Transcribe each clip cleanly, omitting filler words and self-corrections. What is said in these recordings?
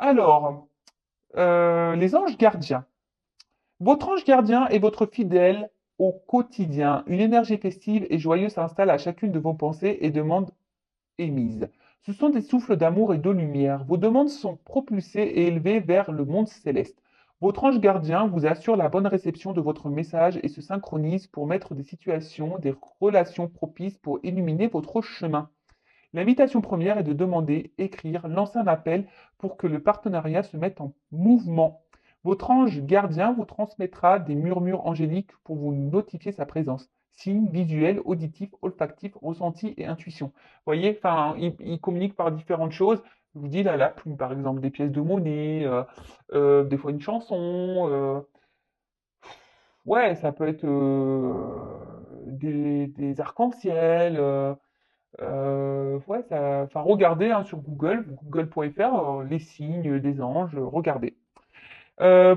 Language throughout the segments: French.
Alors, les anges gardiens. Votre ange gardien est votre fidèle au quotidien. Une énergie festive et joyeuse s'installe à chacune de vos pensées et demandes émises. Ce sont des souffles d'amour et de lumière. Vos demandes sont propulsées et élevées vers le monde céleste. Votre ange gardien vous assure la bonne réception de votre message et se synchronise pour mettre des situations, des relations propices pour illuminer votre chemin. L'invitation première est de demander, écrire, lancer un appel pour que le partenariat se mette en mouvement. Votre ange gardien vous transmettra des murmures angéliques pour vous notifier sa présence. Signes visuels, auditifs, olfactifs, ressentis et intuition. Vous voyez, enfin, il communique par différentes choses. Je vous dis là, la plume, par exemple, des pièces de monnaie, des fois une chanson. Ouais, ça peut être des arcs-en-ciel. Ouais, enfin, regardez hein, sur Google, google.fr, les signes des anges, regardez.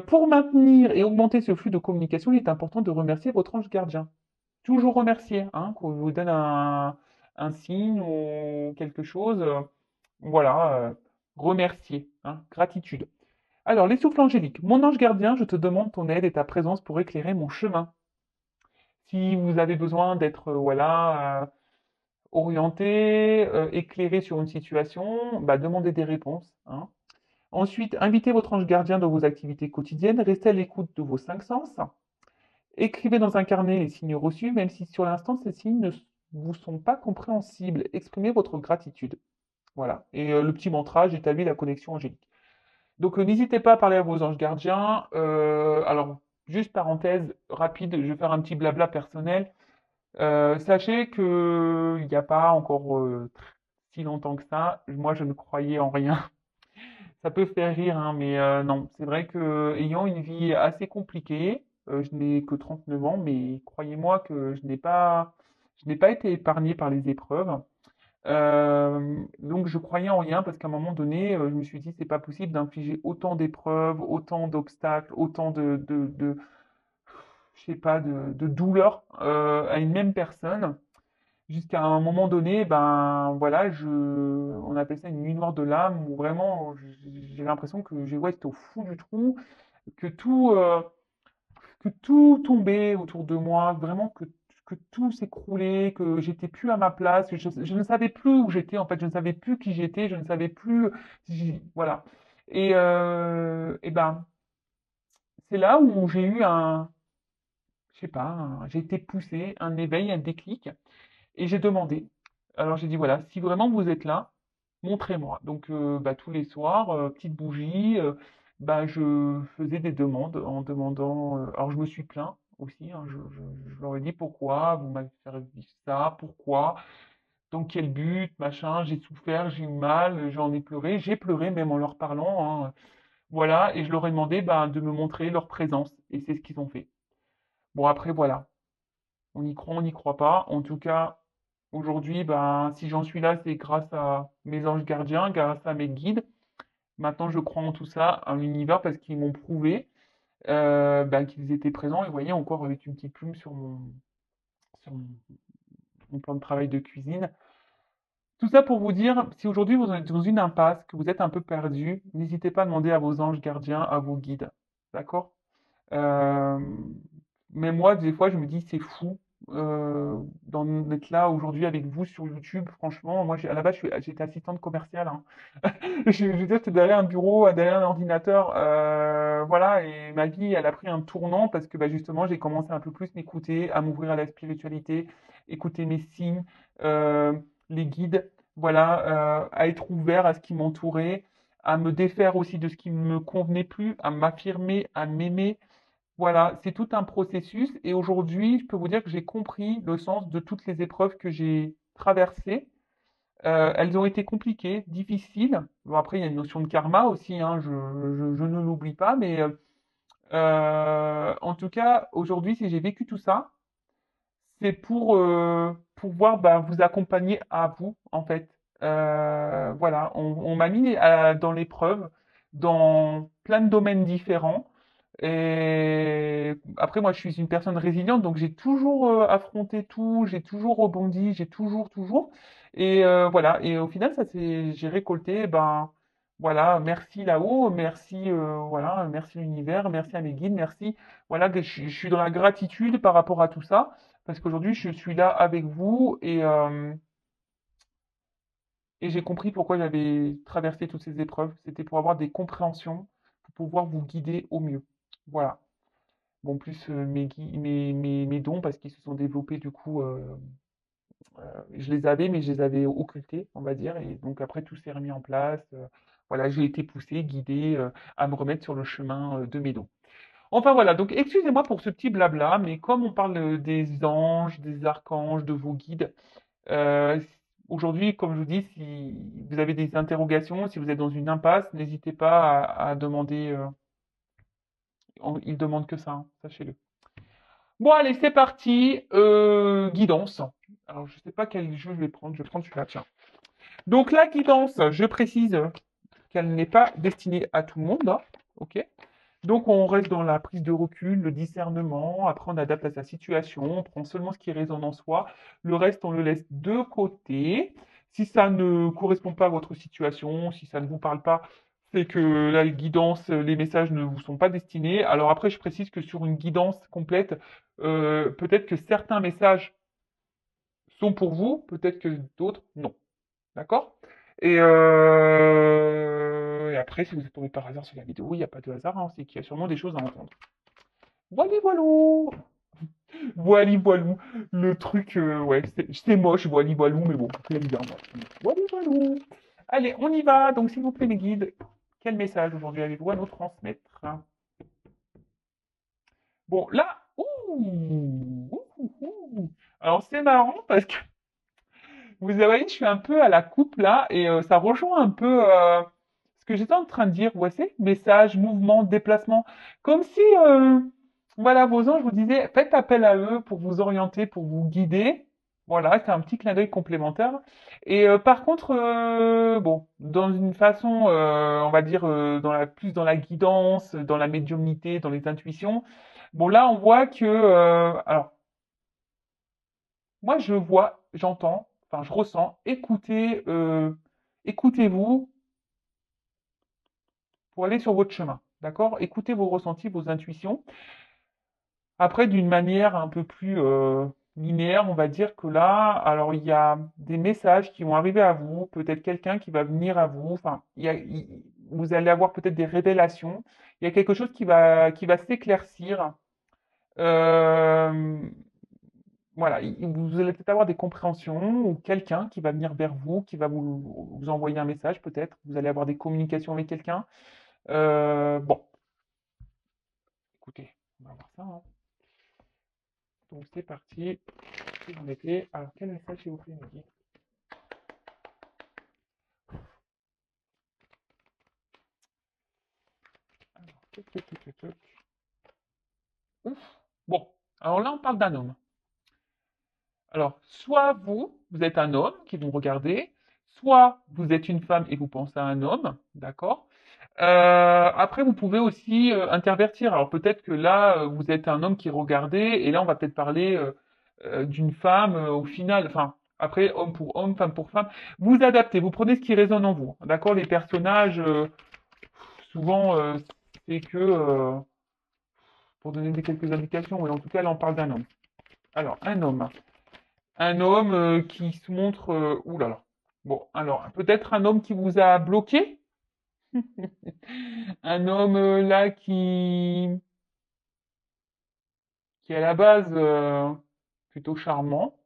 Pour maintenir et augmenter ce flux de communication, il est important de remercier votre ange gardien. Toujours remercier, hein, qu'on vous donne un signe ou quelque chose. Voilà, remercier, hein, gratitude. Alors, les souffles angéliques. Mon ange gardien, je te demande ton aide et ta présence pour éclairer mon chemin. Si vous avez besoin d'être, voilà, orienté, éclairé sur une situation, bah, demandez des réponses, hein. Ensuite, invitez votre ange gardien dans vos activités quotidiennes, restez à l'écoute de vos cinq sens. Écrivez dans un carnet les signes reçus, même si sur l'instant ces signes ne vous sont pas compréhensibles. Exprimez votre gratitude. Voilà. Et le petit mantra, j'établis la connexion angélique. Donc n'hésitez pas à parler à vos anges gardiens. Alors, juste parenthèse rapide, je vais faire un petit blabla personnel. Sachez que il n'y a pas encore si longtemps que ça, moi je ne croyais en rien. Ça peut faire rire, hein, mais non, c'est vrai que ayant une vie assez compliquée, je n'ai que 39 ans, mais croyez-moi que je n'ai pas été épargné par les épreuves. Donc je croyais en rien parce qu'à un moment donné, je me suis dit c'est pas possible d'infliger autant d'épreuves, autant d'obstacles, autant je sais pas, de douleurs à une même personne. Jusqu'à un moment donné, ben voilà, on appelle ça une nuit noire de l'âme, où vraiment j'ai l'impression que j'ai ouais, j'étais au fond du trou, que que tout tombait autour de moi, vraiment que tout s'écroulait, que j'étais plus à ma place, que je ne savais plus où j'étais, en fait, je ne savais plus qui j'étais, je ne savais plus, voilà. Et ben, c'est là où j'ai eu je sais pas, j'ai été poussé, un éveil, un déclic. Et j'ai demandé. Alors j'ai dit, voilà, si vraiment vous êtes là, montrez-moi. Donc bah, tous les soirs, petite bougie, bah, je faisais des demandes en demandant. Alors je me suis plaint aussi, hein, je leur ai dit pourquoi, vous m'avez fait vivre ça, pourquoi, dans quel but, machin, j'ai souffert, j'ai eu mal, j'en ai pleuré, j'ai pleuré même en leur parlant, hein. Voilà, et je leur ai demandé bah, de me montrer leur présence. Et c'est ce qu'ils ont fait. Bon après voilà, on y croit, on n'y croit pas. En tout cas, aujourd'hui, ben, si j'en suis là, c'est grâce à mes anges gardiens, grâce à mes guides. Maintenant, je crois en tout ça, à l'univers, parce qu'ils m'ont prouvé ben, qu'ils étaient présents. Et vous voyez, encore avec une petite plume sur mon plan de travail de cuisine. Tout ça pour vous dire, si aujourd'hui vous êtes dans une impasse, que vous êtes un peu perdu, n'hésitez pas à demander à vos anges gardiens, à vos guides. D'accord? Euh, mais moi, des fois, je me dis, c'est fou d'être là aujourd'hui avec vous sur YouTube. Franchement, moi, à la base, j'étais assistante commerciale, hein. Je veux dire, j'étais derrière un bureau, derrière un ordinateur. Voilà, et ma vie, elle a pris un tournant parce que bah, justement, j'ai commencé un peu plus m'écouter, à m'ouvrir à la spiritualité, écouter mes signes, euh, les guides, voilà, à être ouvert à ce qui m'entourait, à me défaire aussi de ce qui ne me convenait plus, à m'affirmer, à m'aimer. Voilà, c'est tout un processus et aujourd'hui, je peux vous dire que j'ai compris le sens de toutes les épreuves que j'ai traversées. Elles ont été compliquées, difficiles. Bon, après, il y a une notion de karma aussi, hein, je ne l'oublie pas, mais en tout cas, aujourd'hui, si j'ai vécu tout ça, c'est pour pouvoir bah, vous accompagner à vous, en fait. Voilà, on m'a mis dans l'épreuve dans plein de domaines différents. Et après, moi, je suis une personne résiliente, donc j'ai toujours affronté tout, j'ai toujours rebondi, j'ai toujours. Et voilà. Et au final, j'ai récolté ben, Voilà, merci là-haut, merci, voilà, merci l'univers, merci à mes guides, merci. Voilà, que je suis dans la gratitude par rapport à tout ça, parce qu'aujourd'hui, je suis là avec vous et j'ai compris pourquoi j'avais traversé toutes ces épreuves. C'était pour avoir des compréhensions, pour pouvoir vous guider au mieux. Voilà. Bon, plus mes dons, parce qu'ils se sont développés du coup, je les avais, mais je les avais occultés, on va dire. Et donc après, tout s'est remis en place. Voilà, j'ai été poussé, guidé à me remettre sur le chemin de mes dons. Enfin voilà, donc excusez-moi pour ce petit blabla, mais comme on parle des anges, des archanges, de vos guides, euh, aujourd'hui, comme je vous dis, si vous avez des interrogations, si vous êtes dans une impasse, n'hésitez pas à demander. Ils demandent que ça, hein, sachez-le. Bon, allez, c'est parti. Guidance. Alors, je sais pas quel jeu je vais prendre. Je vais prendre celui-là, tiens. Donc, la guidance, je précise qu'elle n'est pas destinée à tout le monde, hein, ok? Donc, on reste dans la prise de recul, le discernement. Après, on adapte à sa situation. On prend seulement ce qui résonne en soi. Le reste, on le laisse de côté. Si ça ne correspond pas à votre situation, si ça ne vous parle pas, c'est que la guidance, les messages ne vous sont pas destinés. Alors après, je précise que sur une guidance complète, peut-être que certains messages sont pour vous, peut-être que d'autres non. D'accord? Et après, si vous êtes tombé par hasard sur la vidéo, il n'y a pas de hasard, hein, c'est qu'il y a sûrement des choses à entendre. Voilà, voilou! Voili, voilou! Le truc, ouais, c'est moche, voili, voilou, mais bon, j'aime bien, moi. Voili, voilou! Allez, on y va. Donc, s'il vous plaît, mes guides, quel message aujourd'hui avez-vous à nous transmettre? Bon, là, alors c'est marrant parce que vous voyez, je suis un peu à la coupe là et ça rejoint un peu ce que j'étais en train de dire. Vous voyez, message, mouvement, déplacement. Comme si, voilà, vos anges vous disaient, faites appel à eux pour vous orienter, pour vous guider. Voilà, c'est un petit clin d'œil complémentaire. Et par contre, bon, dans une façon, on va dire, plus dans la guidance, dans la médiumnité, dans les intuitions. Bon, là, on voit que, alors, moi, je vois, j'entends, enfin, je ressens, écoutez-vous pour aller sur votre chemin, d'accord? Écoutez vos ressentis, vos intuitions. Après, d'une manière un peu plus linéaire, on va dire que là, alors il y a des messages qui vont arriver à vous, peut-être quelqu'un qui va venir à vous, enfin, vous allez avoir peut-être des révélations. Il y a quelque chose qui va s'éclaircir. Euh, voilà, vous allez peut-être avoir des compréhensions ou quelqu'un qui va venir vers vous, qui va vous envoyer un message peut-être. Vous allez avoir des communications avec quelqu'un. Bon, écoutez, on va voir ça, hein. Donc c'est parti. Si vous mettez. Alors, quel message s'il vous plaît, Maggie? Alors, toc, toc, toc, toc, toc. Ouf. Bon, alors là, on parle d'un homme. Alors, soit vous êtes un homme qui vous regardez, soit vous êtes une femme et vous pensez à un homme, d'accord? Après, vous pouvez aussi intervertir. Alors peut-être que là, vous êtes un homme qui regardait, et là, on va peut-être parler d'une femme au final. Enfin, après, homme pour homme, femme pour femme. Vous adaptez, vous prenez ce qui résonne en vous, d'accord? Les personnages, souvent, c'est que pour donner quelques indications, et en tout cas, là, on parle d'un homme. Alors, un homme. Un homme qui se montre. Ouh là là. Bon, alors, peut-être un homme qui vous a bloqué. Un homme là qui est à la base plutôt charmant.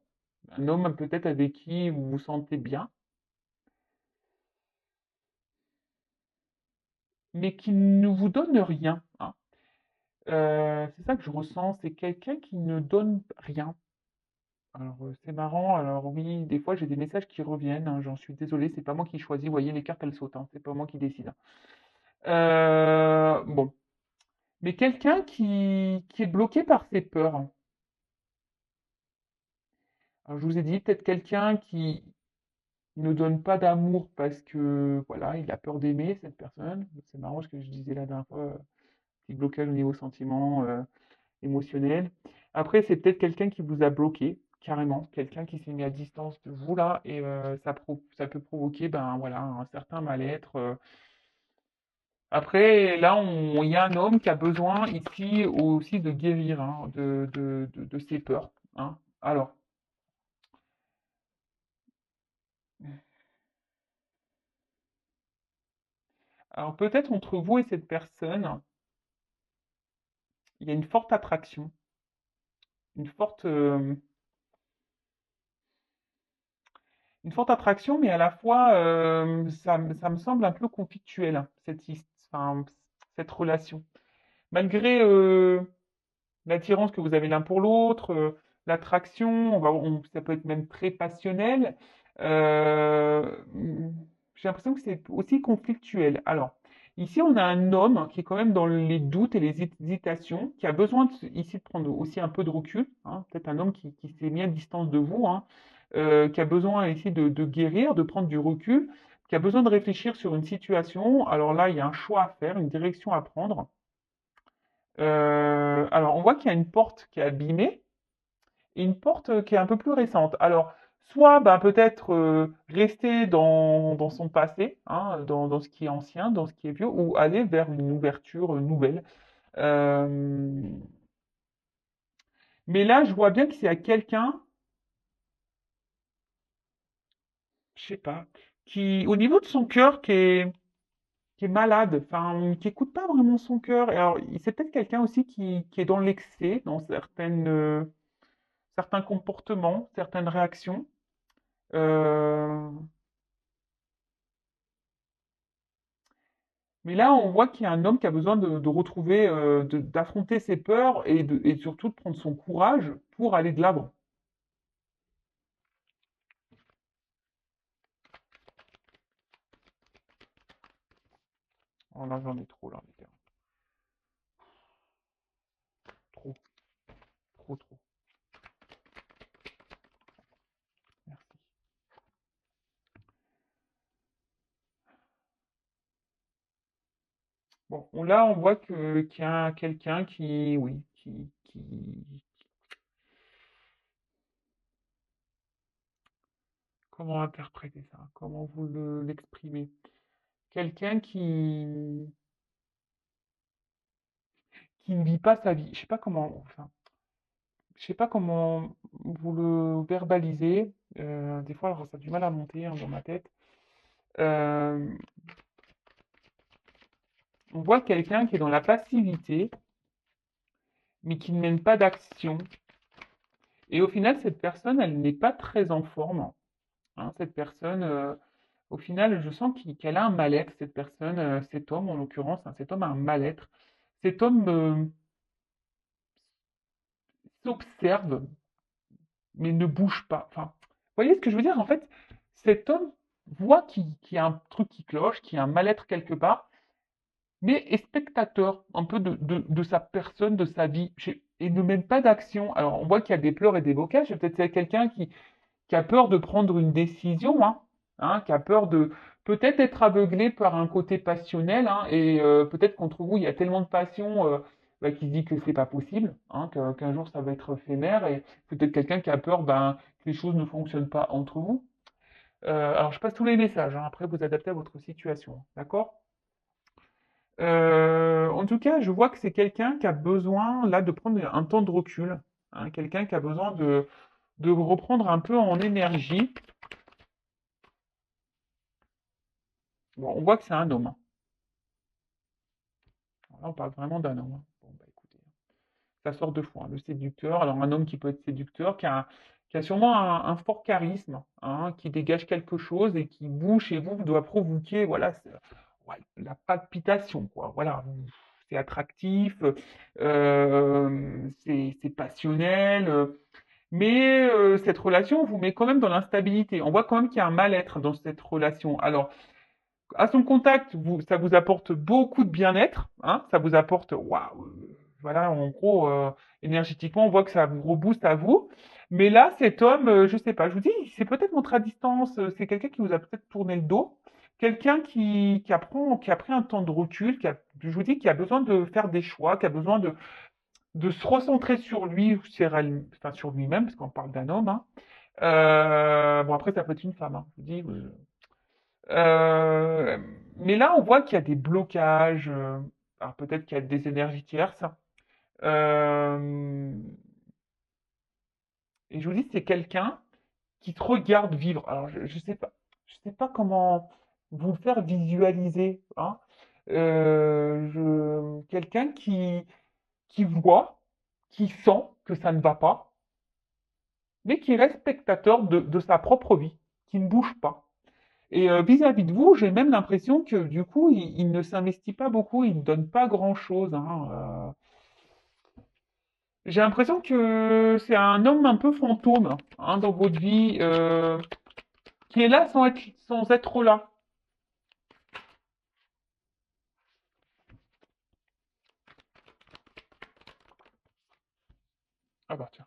Un homme peut-être avec qui vous vous sentez bien, mais qui ne vous donne rien, hein. C'est ça que je ressens, c'est quelqu'un qui ne donne rien. Alors, c'est marrant. Alors oui, des fois j'ai des messages qui reviennent, hein, j'en suis désolé, c'est pas moi qui choisis. Vous voyez, les cartes elles sautent, hein, c'est pas moi qui décide, hein. Bon, mais quelqu'un qui est bloqué par ses peurs, hein. Alors, je vous ai dit peut-être quelqu'un qui ne donne pas d'amour parce que voilà, il a peur d'aimer cette personne. C'est marrant ce que je disais la dernière fois, petit blocage au niveau sentiment, émotionnel. Après, c'est peut-être quelqu'un qui vous a bloqué, carrément, quelqu'un qui s'est mis à distance de vous là, et ça peut provoquer ben voilà, un certain mal-être. Après, là, il y a un homme qui a besoin ici aussi de guérir hein, de ses peurs. Hein. Alors peut-être entre vous et cette personne, il y a une forte, euh, une forte attraction, mais à la fois, ça me semble un peu conflictuel, hein, enfin, cette relation. Malgré l'attirance que vous avez l'un pour l'autre, l'attraction, ça peut être même très passionnel. euh, j'ai l'impression que c'est aussi conflictuel. Alors, ici, on a un homme qui est quand même dans les doutes et les hésitations, qui a besoin ici de prendre aussi un peu de recul, hein, peut-être un homme qui s'est mis à distance de vous, hein, qui a besoin ici de guérir, de prendre du recul, qui a besoin de réfléchir sur une situation. Alors là, il y a un choix à faire, une direction à prendre. Alors, on voit qu'il y a une porte qui est abîmée et une porte qui est un peu plus récente. Alors, soit ben, peut-être rester dans son passé, hein, dans ce qui est ancien, dans ce qui est vieux, ou aller vers une ouverture nouvelle. Euh, mais là, je vois bien qu'il y a quelqu'un, je sais pas, qui, au niveau de son cœur, qui est malade, enfin, qui écoute pas vraiment son cœur. Et alors, c'est peut-être quelqu'un aussi qui est dans l'excès, dans certains comportements, certaines réactions. Euh, mais là, on voit qu'il y a un homme qui a besoin de retrouver, d'affronter ses peurs et surtout de prendre son courage pour aller de l'avant. Oh là, j'en ai trop là, les gars. Trop, trop, trop. Merci. Bon, là, on voit qu'il y a quelqu'un qui, oui, comment interpréter ça? Comment vous l'exprimez? Quelqu'un qui ne vit pas sa vie. Je sais pas comment, enfin, je sais pas comment vous le verbalisez. Des fois, alors, ça a du mal à monter hein, dans ma tête. Euh, on voit quelqu'un qui est dans la passivité, mais qui ne mène pas d'action. Et au final, cette personne, elle n'est pas très en forme. Hein. Cette personne, au final, je sens qu'elle a un mal-être, cette personne, cet homme en l'occurrence, hein, cet homme a un mal-être. Cet homme s'observe, mais ne bouge pas. Enfin, vous voyez ce que je veux dire? En fait, cet homme voit qu'il y a un truc qui cloche, qu'il y a un mal-être quelque part, mais est spectateur un peu de sa personne, de sa vie, et ne mène pas d'action. Alors, on voit qu'il y a des pleurs et des bocages, et peut-être c'est quelqu'un qui a peur de prendre une décision, hein, qui a peur de peut-être être aveuglé par un côté passionnel, hein, et peut-être qu'entre vous, il y a tellement de passion bah, qui se dit que c'est pas possible, hein, qu'un jour ça va être éphémère, et peut-être quelqu'un qui a peur ben, que les choses ne fonctionnent pas entre vous. Alors, je passe tous les messages, hein, après vous adaptez à votre situation, d'accord? En tout cas, je vois que c'est quelqu'un qui a besoin là de prendre un temps de recul, hein, quelqu'un qui a besoin de reprendre un peu en énergie. Bon, on voit que c'est un homme. Hein. Alors là, on parle vraiment d'un homme. Hein. Bon, bah écoutez, ça sort de fois. Hein, le séducteur, alors un homme qui peut être séducteur, qui a sûrement un fort charisme, hein, qui dégage quelque chose et qui vous, chez vous, doit provoquer, voilà, ouais, la palpitation, quoi. Voilà, c'est attractif, c'est passionnel. Mais cette relation vous met quand même dans l'instabilité. On voit quand même qu'il y a un mal-être dans cette relation. Alors, à son contact, ça vous apporte beaucoup de bien-être, hein, ça vous apporte, waouh, voilà, en gros, énergétiquement, on voit que ça vous rebooste à vous. Mais là, cet homme, je sais pas, je vous dis, c'est peut-être montré à distance, c'est quelqu'un qui vous a peut-être tourné le dos, quelqu'un qui a pris un temps de recul, je vous dis, qui a besoin de faire des choix, qui a besoin de se recentrer sur lui, enfin, sur lui-même, parce qu'on parle d'un homme. Hein. Bon, après, ça peut être une femme, hein, je vous dis. Mais là, on voit qu'il y a des blocages. Alors peut-être qu'il y a des énergies tierces. Euh, et je vous dis, c'est quelqu'un qui te regarde vivre. Alors, je sais pas comment vous le faire visualiser, hein. Quelqu'un qui voit, qui sent que ça ne va pas, mais qui reste spectateur de sa propre vie, qui ne bouge pas. Et vis-à-vis de vous, j'ai même l'impression que du coup, il ne s'investit pas beaucoup, il ne donne pas grand-chose, hein. J'ai l'impression que c'est un homme un peu fantôme, hein, dans votre vie, qui est là sans être là. Ah bah tiens,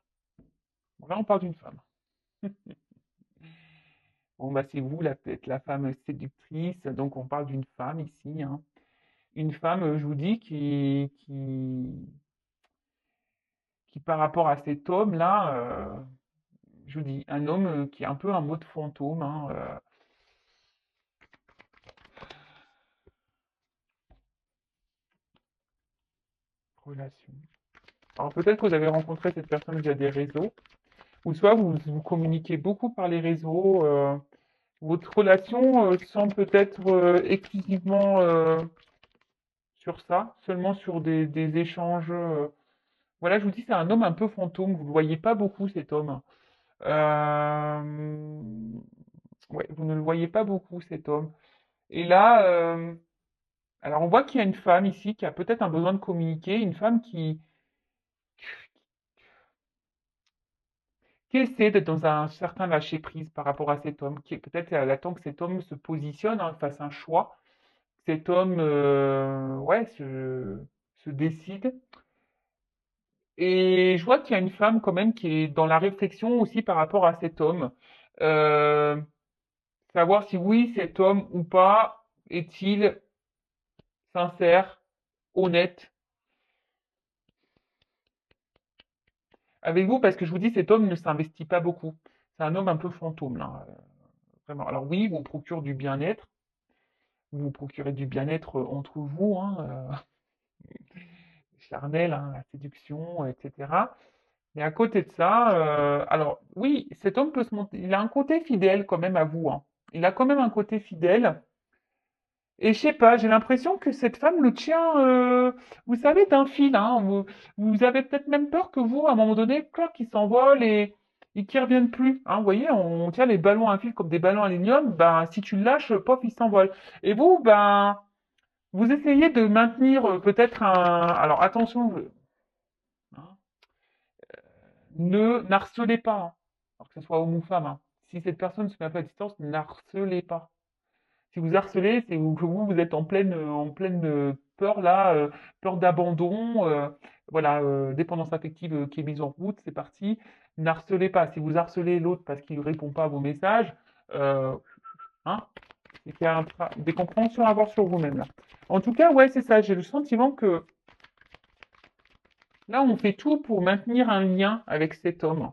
bon, là on parle d'une femme. Bon bah c'est vous peut-être la femme séductrice, donc on parle d'une femme ici, hein. Une femme, je vous dis, qui par rapport à cet homme-là, je vous dis, un homme qui est un peu un mode fantôme, hein, relation. Alors peut-être que vous avez rencontré cette personne via des réseaux, ou soit vous communiquez beaucoup par les réseaux. Votre relation semble peut-être exclusivement sur ça, seulement sur des échanges. Voilà, je vous dis, c'est un homme un peu fantôme. Vous ne le voyez pas beaucoup, cet homme. Euh, ouais, vous ne le voyez pas beaucoup, cet homme. Et là, alors on voit qu'il y a une femme ici qui a peut-être un besoin de communiquer, une femme qui essaie d'être dans un certain lâcher-prise par rapport à cet homme, qui peut-être elle attend que cet homme se positionne, hein, fasse un choix, que cet homme ouais, se décide. Et je vois qu'il y a une femme quand même qui est dans la réflexion aussi par rapport à cet homme. Euh, Savoir si oui, cet homme ou pas est-il sincère, honnête avec vous, parce que je vous dis, cet homme ne s'investit pas beaucoup. C'est un homme un peu fantôme, là, vraiment. Alors oui, il vous procure du bien-être, vous vous procurez du bien-être entre vous, hein, charnel, hein, la séduction, etc. Mais à côté de ça, alors oui, cet homme peut se monter, il a un côté fidèle quand même à vous, hein. Il a quand même un côté fidèle. Et je sais pas, j'ai l'impression que cette femme le tient, vous savez, d'un fil, hein. Vous avez peut-être même peur que vous, à un moment donné, clac, il s'envole et qu'il ne revienne plus, hein. Vous voyez, on tient les ballons à fil comme des ballons aluminium, ben, si tu le lâches, pof, il s'envole. Et vous, ben, vous essayez de maintenir peut-être un... Alors attention, hein, ne n'harcelez pas, hein. Alors que ce soit homme ou femme, hein. Si cette personne se met un peu à distance, n'harcelez pas. Si vous harcelez, c'est que vous êtes en pleine peur là, peur d'abandon, voilà, dépendance affective qui est mise en route, c'est parti. N'harcelez pas. Si vous harcelez l'autre parce qu'il ne répond pas à vos messages, euh, hein, c'est qu'il y a des compréhensions à avoir sur vous-même là. En tout cas, ouais, c'est ça. J'ai le sentiment que là, on fait tout pour maintenir un lien avec cet homme.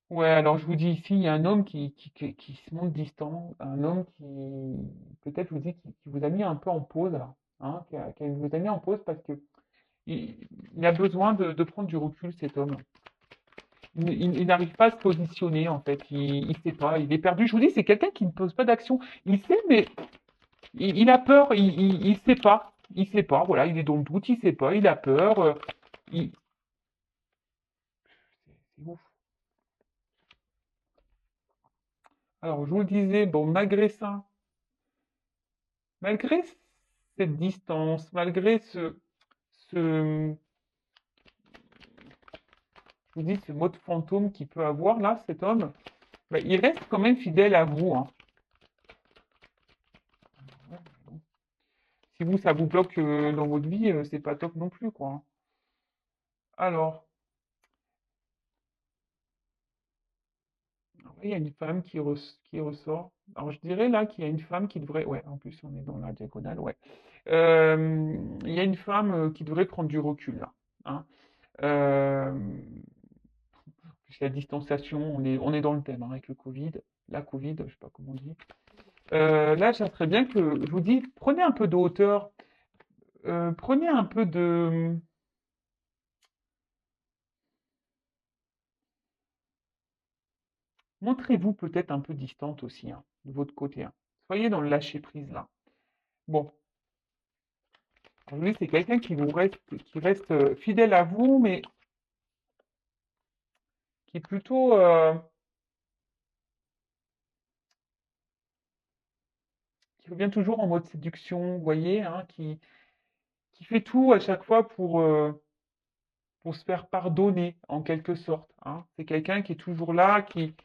Ouais, alors je vous dis ici, il y a un homme qui se montre distant, un homme qui, peut-être je vous dis, qui vous a mis un peu en pause, là, hein, qui vous a mis en pause parce que il, il a besoin de prendre du recul, cet homme. Il n'arrive pas à se positionner, en fait, il sait pas, il est perdu. Je vous dis, c'est quelqu'un qui ne pose pas d'action. Il sait, mais il a peur, il sait pas, voilà, il est dans le doute, il sait pas, il a peur, il... c'est ouf. Alors, je vous le disais, bon, malgré cette distance, malgré ce, je vous dis, ce mode fantôme qu'il peut avoir là, cet homme, bah, il reste quand même fidèle à vous, hein. Si vous, ça vous bloque dans votre vie, c'est pas top non plus, quoi, hein. Alors, il y a une femme qui ressort. Alors, je dirais là qu'il y a une femme qui devrait, ouais, en plus, on est dans la diagonale, ouais. Il y a une femme qui devrait prendre du recul là, hein. Euh, c'est la distanciation, on est dans le thème hein, avec le Covid, la Covid, je sais pas comment on dit. Là, ça serait bien que, je vous dis, prenez un peu de hauteur, prenez un peu de... Montrez-vous peut-être un peu distante aussi, hein, de votre côté. Hein. Soyez dans le lâcher-prise là. Bon, lui, c'est quelqu'un qui reste fidèle à vous, mais qui est plutôt, qui revient toujours en mode séduction, vous voyez, hein, qui fait tout à chaque fois pour se faire pardonner, en quelque sorte. Hein. C'est quelqu'un qui est toujours là, qui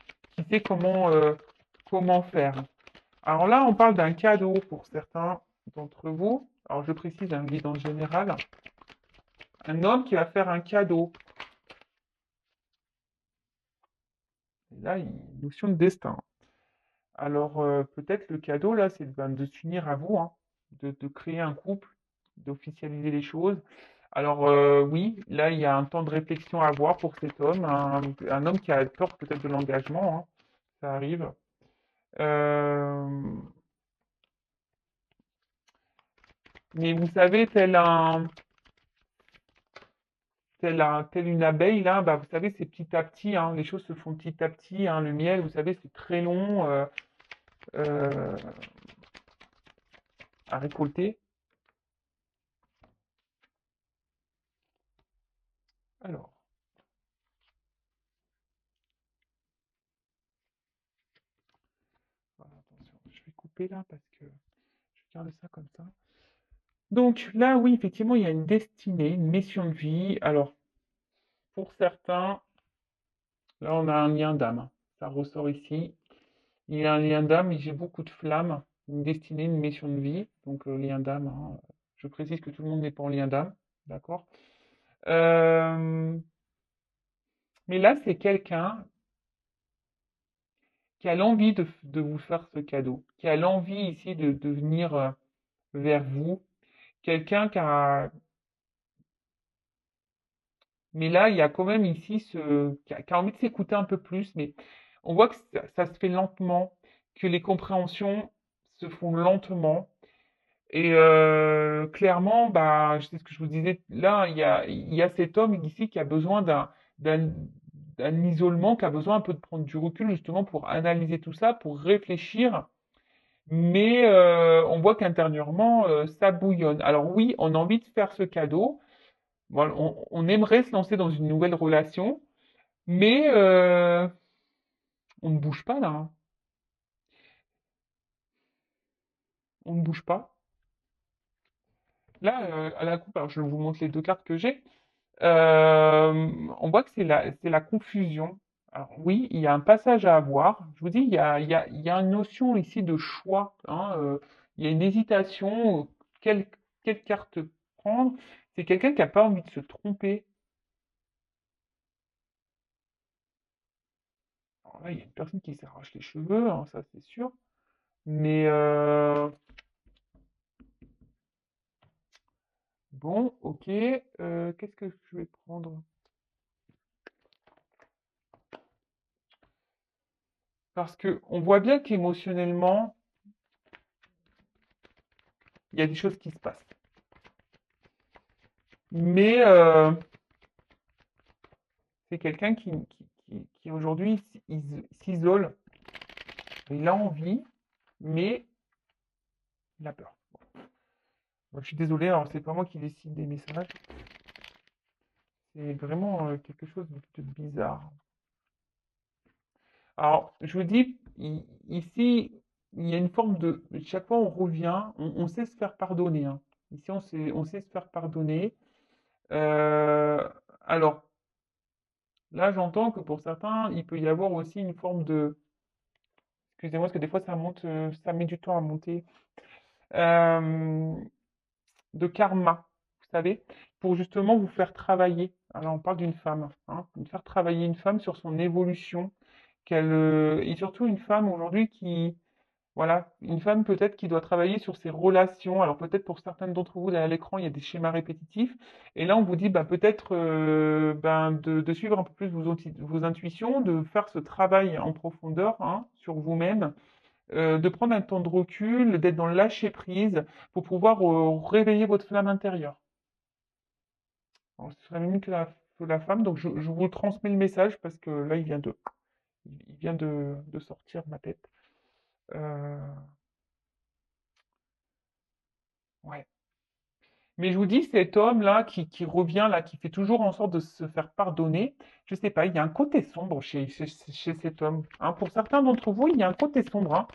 sait comment faire. Alors là, on parle d'un cadeau pour certains d'entre vous. Alors je précise un guide en général. Un homme qui va faire un cadeau. Et là, il y a une notion de destin. Alors peut-être le cadeau, là, c'est de s'unir à vous, hein, de créer un couple, d'officialiser les choses. Alors oui, là, il y a un temps de réflexion à avoir pour cet homme, un homme qui a peur peut-être de l'engagement, hein, ça arrive. Euh, mais vous savez, telle une abeille, là, bah, vous savez, c'est petit à petit, hein, les choses se font petit à petit, hein, le miel, vous savez, c'est très long euh, à récolter. Alors, voilà, attention, je vais couper là parce que je garde ça comme ça. Donc là, oui, effectivement, il y a une destinée, une mission de vie. Alors, pour certains, là, on a un lien d'âme. Ça ressort ici. Il y a un lien d'âme et j'ai beaucoup de flammes. Une destinée, une mission de vie. Donc, lien d'âme. Hein. Je précise que tout le monde n'est pas en lien d'âme. D'accord? Euh, mais là, c'est quelqu'un qui a l'envie de vous faire ce cadeau, qui a l'envie ici de venir vers vous. Quelqu'un mais là, il y a quand même ici qui a envie de s'écouter un peu plus, mais on voit que ça se fait lentement, que les compréhensions se font lentement. Et clairement, bah, c'est ce que je vous disais là, il y a cet homme ici qui a besoin d'un, d'un isolement, qui a besoin un peu de prendre du recul justement pour analyser tout ça, pour réfléchir. Mais on voit qu'intérieurement, ça bouillonne. Alors oui, on a envie de faire ce cadeau. Voilà, on aimerait se lancer dans une nouvelle relation, mais on ne bouge pas là. Hein. On ne bouge pas. Là, à la coupe, alors je vous montre les deux cartes que j'ai. On voit que c'est la confusion. Alors oui, il y a un passage à avoir. Je vous dis, il y a une notion ici de choix. Hein, il y a une hésitation. Quelle carte prendre? C'est quelqu'un qui n'a pas envie de se tromper. Alors là, il y a une personne qui s'arrache les cheveux, hein, ça c'est sûr. Mais bon, ok. Qu'est-ce que je vais prendre? Parce que on voit bien qu'émotionnellement, il y a des choses qui se passent. Mais c'est quelqu'un qui aujourd'hui s'isole. Il a envie, mais il a peur. Bon, je suis désolé, alors c'est pas moi qui décide des messages. C'est vraiment quelque chose de bizarre. Alors, je vous dis, ici, il y a une forme de... Chaque fois, on revient, on sait se faire pardonner. Hein. Ici, on sait se faire pardonner. Euh, alors, là, j'entends que pour certains, il peut y avoir aussi une forme de... Excusez-moi, parce que des fois, ça monte, ça met du temps à monter. Euh, de karma, vous savez, pour justement vous faire travailler. Alors, on parle d'une femme, hein, de faire travailler une femme sur son évolution, et surtout une femme aujourd'hui qui Voilà, une femme peut-être qui doit travailler sur ses relations. Alors peut-être pour certaines d'entre vous, là, à l'écran, il y a des schémas répétitifs. Et là, on vous dit bah, peut-être de suivre un peu plus vos intuitions, de faire ce travail en profondeur hein, sur vous-même, de prendre un temps de recul, d'être dans le lâcher-prise pour pouvoir réveiller votre flamme intérieure. Alors, ce serait mieux que la femme, donc je vous transmets le message parce que là, il vient de sortir de ma tête. Euh, ouais. Mais je vous dis, cet homme-là qui revient, là, qui fait toujours en sorte de se faire pardonner, je sais pas, il y a un côté sombre chez cet homme. Hein. Pour certains d'entre vous, il y a un côté sombre. Hein.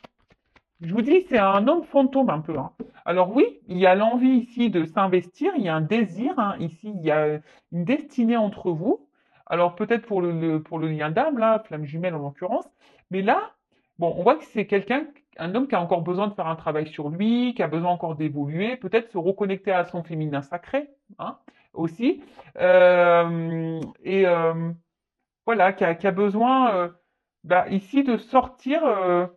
Je vous dis, c'est un homme fantôme un peu. Hein. Alors oui, il y a l'envie ici de s'investir, il y a un désir, hein. Ici, il y a une destinée entre vous. Alors peut-être pour pour le lien d'âme, là, flamme jumelle en l'occurrence, mais là, bon, on voit que c'est quelqu'un, un homme qui a encore besoin de faire un travail sur lui, qui a besoin encore d'évoluer, peut-être se reconnecter à son féminin sacré, hein, aussi, et voilà, qui a besoin, bah, ici, de sortir.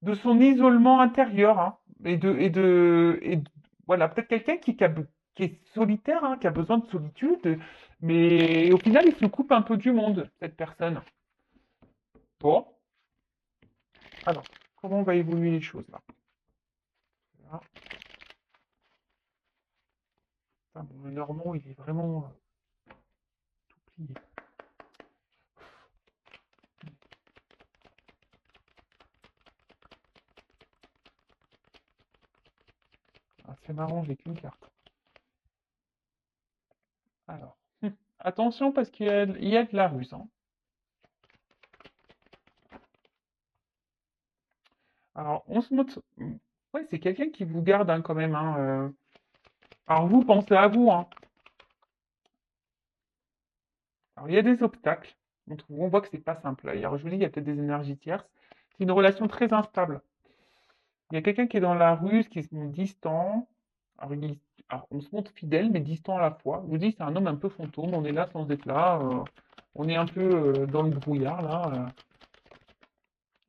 De son isolement intérieur, hein, voilà, peut-être quelqu'un qui est solitaire, hein, qui a besoin de solitude, mais au final, il se coupe un peu du monde, cette personne. Bon, alors, comment on va évoluer les choses là? Là, putain, bon, le Normand, il est vraiment tout plié. Ah, c'est marrant, j'ai qu'une carte. Alors, attention parce il y a de la ruse. Hein. Alors, on se moque. Ouais, c'est quelqu'un qui vous garde hein, quand même. Hein, alors, vous pensez à vous. Hein. Alors, il y a des obstacles. On voit que c'est pas simple. Alors, je vous dis, il y a peut-être des énergies tierces. C'est une relation très instable. Il y a quelqu'un qui est dans la ruse, qui se montre distant. Alors, alors, on se montre fidèle, mais distant à la fois. Je vous dis, c'est un homme un peu fantôme. On est là sans être là. On est un peu dans le brouillard, là.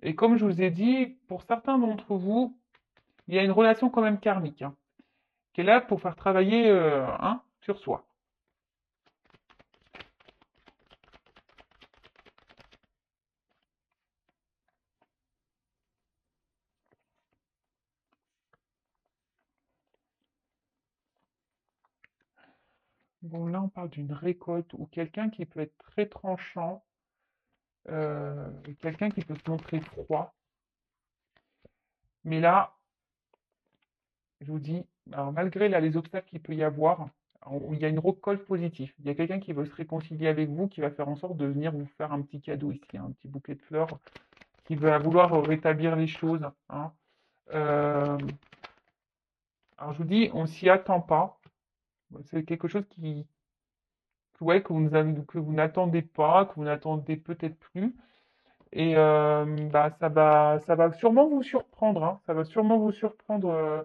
Et comme je vous ai dit, pour certains d'entre vous, il y a une relation quand même karmique, hein, qui est là pour faire travailler hein, sur soi. Bon, là, on parle d'une récolte ou quelqu'un qui peut être très tranchant, quelqu'un qui peut se montrer froid. Mais là, je vous dis, alors malgré là, les obstacles qu'il peut y avoir, il y a une récolte positive. Il y a quelqu'un qui veut se réconcilier avec vous, qui va faire en sorte de venir vous faire un petit cadeau ici, un petit bouquet de fleurs, qui va vouloir rétablir les choses. Hein. Euh, alors je vous dis, on s'y attend pas. C'est quelque chose ouais, que vous n'attendez pas, que vous n'attendez peut-être plus. Et bah, ça va sûrement vous surprendre. Hein. Ça va sûrement vous surprendre.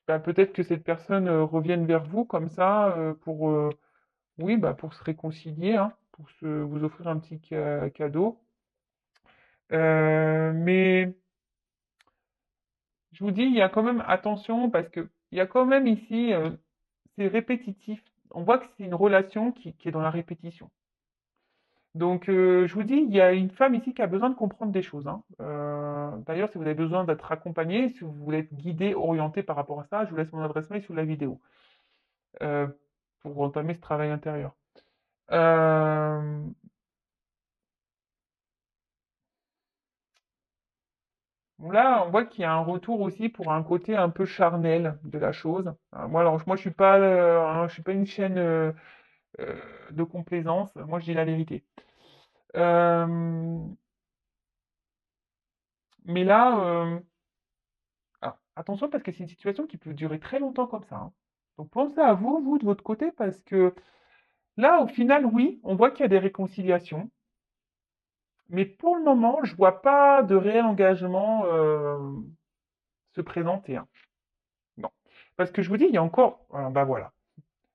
Bah, peut-être que cette personne revienne vers vous comme ça pour, oui, bah, pour se réconcilier, hein, pour vous offrir un petit cadeau. Mais je vous dis, il y a quand même attention parce que il y a quand même ici, c'est répétitif. On voit que c'est une relation qui est dans la répétition. Donc, je vous dis, il y a une femme ici qui a besoin de comprendre des choses. Hein. D'ailleurs, si vous avez besoin d'être accompagné, si vous voulez être guidé, orienté par rapport à ça, je vous laisse mon adresse mail sous la vidéo euh, pour entamer ce travail intérieur. Euh, bon, là, on voit qu'il y a un retour aussi pour un côté un peu charnel de la chose. Moi, alors, moi, je suis pas une chaîne de complaisance. Moi, je dis la vérité. Euh, mais là, alors, attention parce que c'est une situation qui peut durer très longtemps comme ça. Hein. Donc pensez à vous, vous de votre côté, parce que là, au final, oui, on voit qu'il y a des réconciliations, mais pour le moment, je vois pas de réel engagement se présenter. Hein. Non. Parce que je vous dis, il y a encore, bah voilà,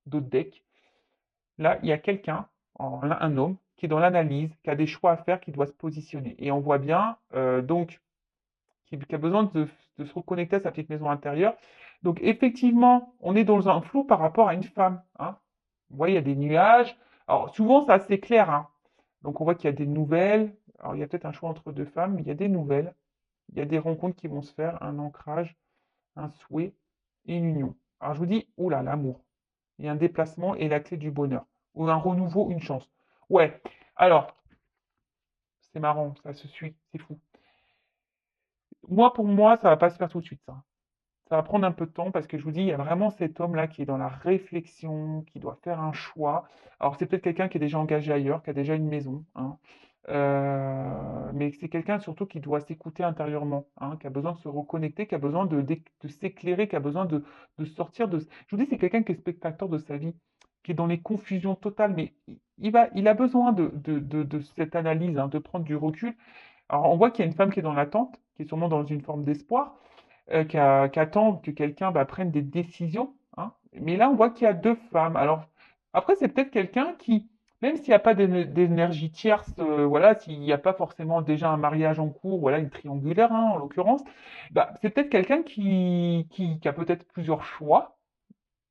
d'autres decks. Là, il y a quelqu'un, un homme, qui est dans l'analyse, qui a des choix à faire, qui doit se positionner. Et on voit bien, donc, qui a besoin de se reconnecter à sa petite maison intérieure. Donc, effectivement, on est dans un flou par rapport à une femme, hein. Vous voyez, il y a des nuages. Alors, souvent, c'est assez clair, hein. Donc, on voit qu'il y a des nouvelles. Alors, il y a peut-être un choix entre deux femmes, mais il y a des nouvelles. Il y a des rencontres qui vont se faire, un ancrage, un souhait et une union. Alors, je vous dis, oula, l'amour. Il y a un déplacement et la clé du bonheur. Ou un renouveau, une chance. Ouais. Alors, c'est marrant, ça se suit, c'est fou. Moi, pour moi, ça va pas se faire tout de suite, ça. Ça va prendre un peu de temps parce que je vous dis, il y a vraiment cet homme-là qui est dans la réflexion, qui doit faire un choix. Alors, c'est peut-être quelqu'un qui est déjà engagé ailleurs, qui a déjà une maison, hein. Mais c'est quelqu'un surtout qui doit s'écouter intérieurement, hein, qui a besoin de se reconnecter, qui a besoin de s'éclairer, qui a besoin de sortir de... Je vous dis, c'est quelqu'un qui est spectateur de sa vie, qui est dans les confusions totales, mais il a besoin de cette analyse, hein, de prendre du recul. Alors, on voit qu'il y a une femme qui est dans l'attente, qui est sûrement dans une forme d'espoir, qui attend que quelqu'un bah, prenne des décisions, hein. Mais là, on voit qu'il y a deux femmes. Alors, après, c'est peut-être quelqu'un qui, même s'il n'y a pas d'énergie tierce, voilà, s'il n'y a pas forcément déjà un mariage en cours, voilà, une triangulaire, hein, en l'occurrence, bah, c'est peut-être quelqu'un qui a peut-être plusieurs choix,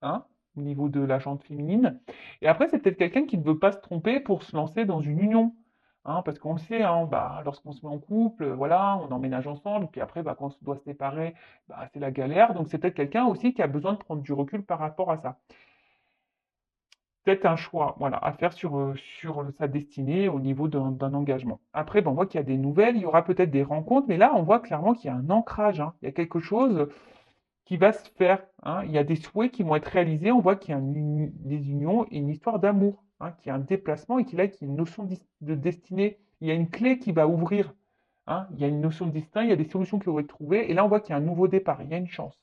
hein, au niveau de la jante féminine. Et après, c'est peut-être quelqu'un qui ne veut pas se tromper pour se lancer dans une union. Hein, parce qu'on le sait, hein, bah, lorsqu'on se met en couple, voilà, on emménage ensemble, puis après, bah, quand on se doit se séparer, bah, c'est la galère. Donc c'est peut-être quelqu'un aussi qui a besoin de prendre du recul par rapport à ça. Peut-être un choix, voilà, à faire sur sa destinée au niveau d'un engagement. Après, ben, on voit qu'il y a des nouvelles, il y aura peut-être des rencontres, mais là, on voit clairement qu'il y a un ancrage, hein. Il y a quelque chose qui va se faire, hein. Il y a des souhaits qui vont être réalisés. On voit qu'il y a des unions et une histoire d'amour, hein, qu'il y a un déplacement et qu'il y a une notion de destinée. Il y a une clé qui va ouvrir, hein. Il y a une notion de destin, il y a des solutions qui vont être trouvées. Et là, on voit qu'il y a un nouveau départ, il y a une chance.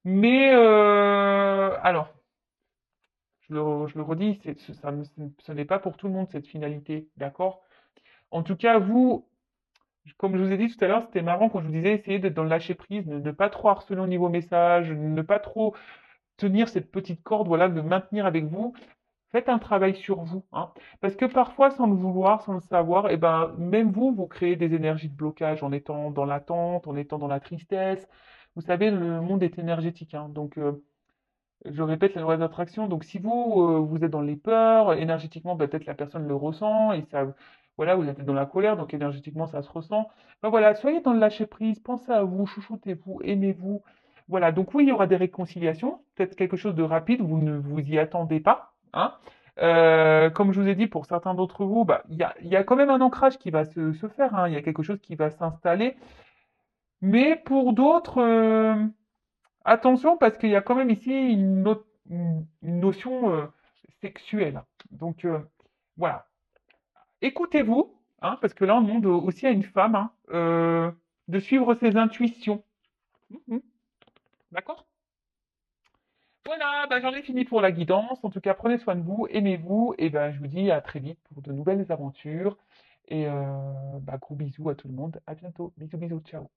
Mais alors, je le redis, ce n'est pas pour tout le monde cette finalité, d'accord? En tout cas, vous, comme je vous ai dit tout à l'heure, c'était marrant quand je vous disais, essayez d'être dans le lâcher prise, ne pas trop harceler au niveau message, ne pas trop tenir cette petite corde, voilà, de maintenir avec vous. Faites un travail sur vous, hein. Parce que parfois, sans le vouloir, sans le savoir, eh ben, même vous, vous créez des énergies de blocage en étant dans l'attente, en étant dans la tristesse. Vous savez, le monde est énergétique, hein. Donc, je répète la loi d'attraction. Donc, si vous, vous êtes dans les peurs, énergétiquement, ben, peut-être la personne le ressent et ça, voilà, vous êtes dans la colère, donc énergétiquement, ça se ressent. Ben voilà, soyez dans le lâcher prise, pensez à vous, chouchoutez-vous, aimez-vous. Voilà, donc oui, il y aura des réconciliations, peut-être quelque chose de rapide, vous ne vous y attendez pas, hein. Comme je vous ai dit, pour certains d'entre vous, bah, il y a quand même un ancrage qui va se faire, hein. Il y a quelque chose qui va s'installer. Mais pour d'autres, attention, parce qu'il y a quand même ici une notion sexuelle. Donc, voilà. Écoutez-vous, hein, parce que là, on demande aussi à une femme, hein, de suivre ses intuitions. Mhm. D'accord? Voilà, bah, j'en ai fini pour la guidance. En tout cas, prenez soin de vous, aimez-vous, et ben, je vous dis à très vite pour de nouvelles aventures. Et bah, gros bisous à tout le monde. À bientôt. Bisous, bisous, ciao.